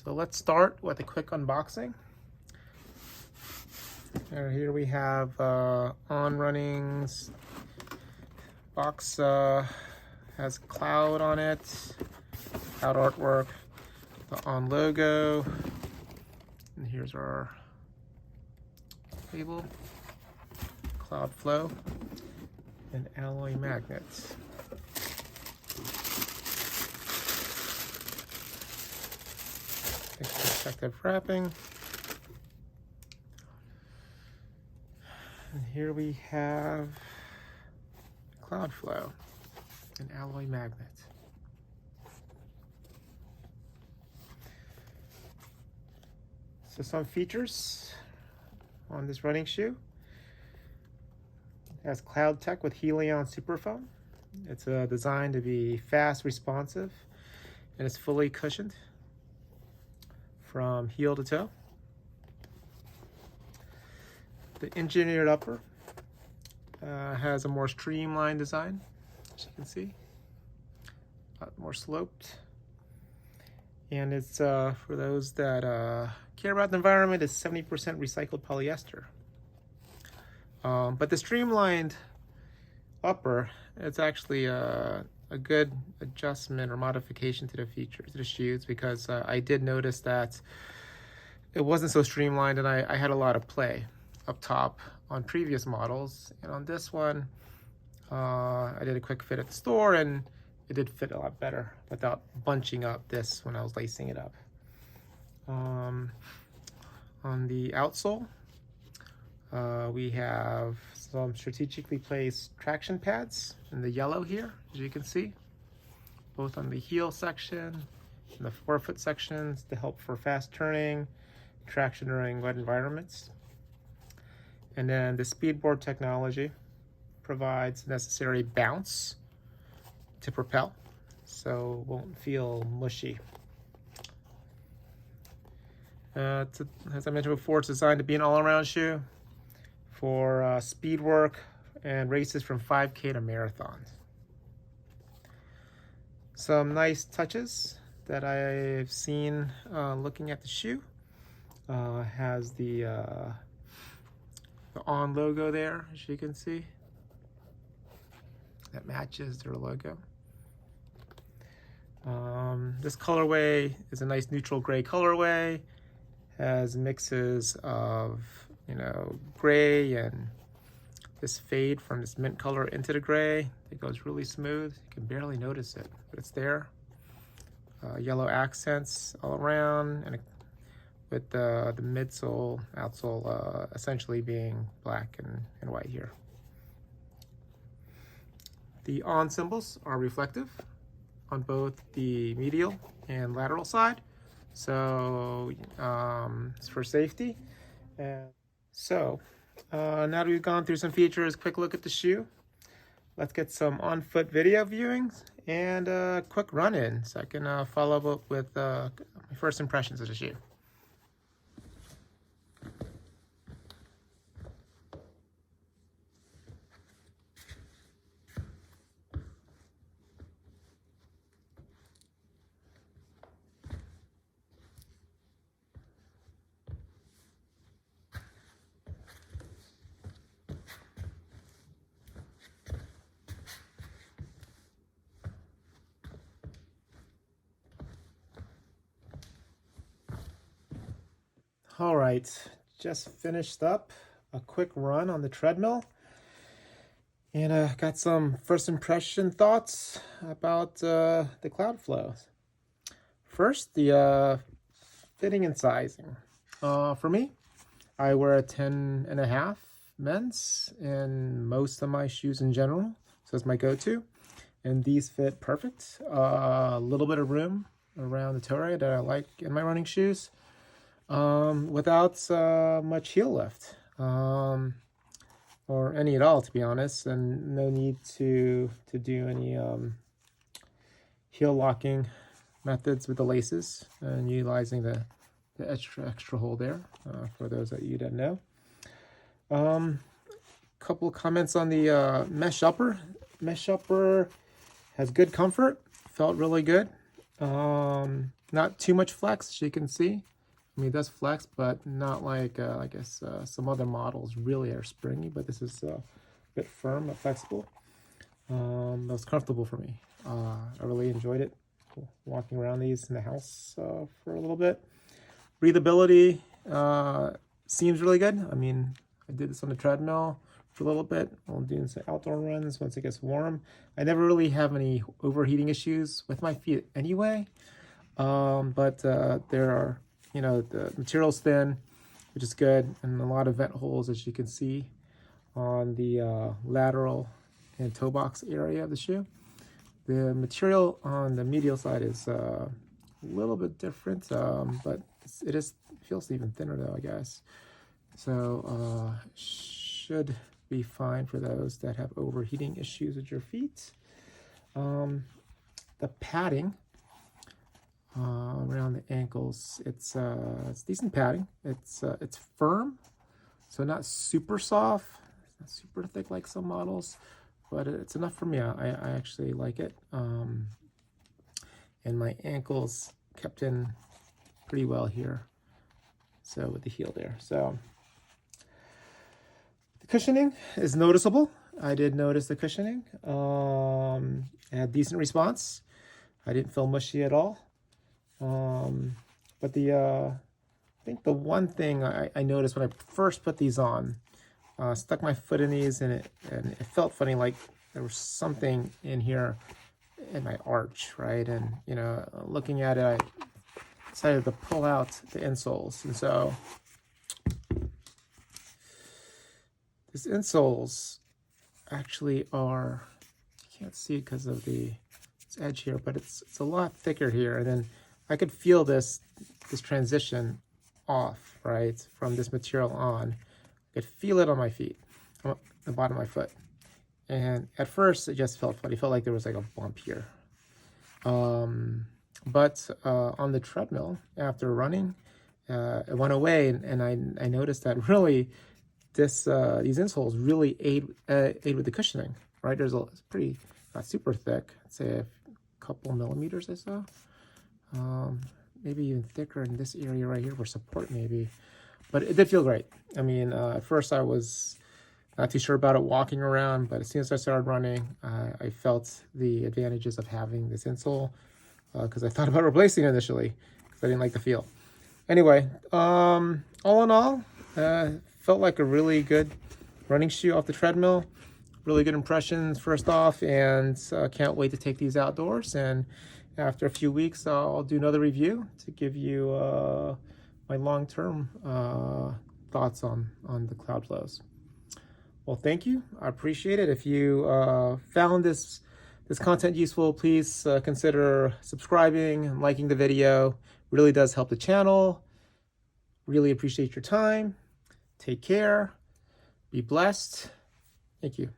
So let's start with a quick unboxing. Here we have on runnings box, has cloud on it, cloud artwork, the on logo, and here's our label, CloudFlow, and alloy magnets. Protective wrapping. And here we have CloudFlow, an alloy magnet. So some features on this running shoe. It has Cloud Tech with Helion Superfoam. It's designed to be fast, responsive, and it's fully cushioned from heel to toe. The engineered upper has a more streamlined design, as you can see, a lot more sloped. And it's for those that care about the environment, it's 70% recycled polyester. But the streamlined upper, it's actually a good adjustment or modification to the features, to the shoes, because I did notice that it wasn't so streamlined, and I had a lot of play up top on previous models. And on this one, I did a quick fit at the store, and it did fit a lot better without bunching up this when I was lacing it up. On the outsole, we have some strategically placed traction pads in the yellow here, as you can see, both on the heel section and the forefoot sections to help for fast turning, traction during wet environments. And then the speedboard technology provides necessary bounce to propel, so it won't feel mushy. As I mentioned before, it's designed to be an all-around shoe for speed work and races from 5K to marathons. Some nice touches that I've seen looking at the shoe. Has the on logo there, as you can see, that matches their logo. This colorway is a nice neutral gray colorway, has mixes of, you know, gray and this fade from this mint color into the gray. It goes really smooth. You can barely notice it, but it's there. Yellow accents all around, and with the midsole, outsole essentially being black and white here. The on symbols are reflective on both the medial and lateral side, so it's for safety. And so now that we've gone through some features, quick look at the shoe, let's get some on-foot video viewings and a quick run-in so I can follow up with my first impressions of the shoe. All right, just finished up a quick run on the treadmill, and got some first impression thoughts about the CloudFlow. First, the fitting and sizing. For me, I wear a 10.5 men's in most of my shoes in general, so it's my go-to, and these fit perfect. A little bit of room around the toe area that I like in my running shoes, without much heel lift, or any at all, to be honest, and no need to do any heel locking methods with the laces, and utilizing the extra hole there, for those that you didn't know. Couple of comments on the mesh upper. Mesh upper has good comfort, felt really good. Not too much flex, as you can see. I mean, it does flex, but not like, I guess, some other models really are springy, but this is a bit firm and flexible. That was comfortable for me. I really enjoyed it, walking around these in the house for a little bit. Breathability seems really good. I mean, I did this on the treadmill for a little bit while doing some outdoor runs once it gets warm. I never really have any overheating issues with my feet anyway. But there are, you know, the material's thin, which is good, and a lot of vent holes, as you can see, on the lateral and toe box area of the shoe. The material on the medial side is a little bit different, but it feels even thinner though, I guess. So should be fine for those that have overheating issues with your feet. The padding around the ankles, it's decent padding. It's firm, so not super soft, not super thick like some models, but it's enough for me. I actually like it. And my ankles kept in pretty well here, so with the heel there. So the cushioning is noticeable. I did notice the cushioning. It had decent response. I didn't feel mushy at all. But I think the one thing I noticed when I first put these on, stuck my foot in these, and it felt funny, like there was something in here in my arch, right? And, you know, looking at it, I decided to pull out the insoles. And so these insoles actually are, you can't see it because of this edge here, but it's a lot thicker here. And then I could feel this transition off, right, from this material on. I could feel it on my feet, on the bottom of my foot. And at first, it just felt funny. It felt like there was like a bump here. But on the treadmill, after running, it went away, and I noticed that really these insoles really aid with the cushioning, right? It's pretty, not super thick, I'd say a couple millimeters or so. Maybe even thicker in this area right here for support maybe, but it did feel great. I mean, at first I was not too sure about it walking around, but as soon as I started running, I felt the advantages of having this insole, because I thought about replacing it initially because I didn't like the feel. Anyway, all in all, felt like a really good running shoe off the treadmill. Really good impressions first off, and can't wait to take these outdoors. And after a few weeks, I'll do another review to give you my long-term thoughts on the CloudFlows. Well, thank you. I appreciate it. If you found this content useful, please consider subscribing and liking the video. Really does help the channel. Really appreciate your time. Take care. Be blessed. Thank you.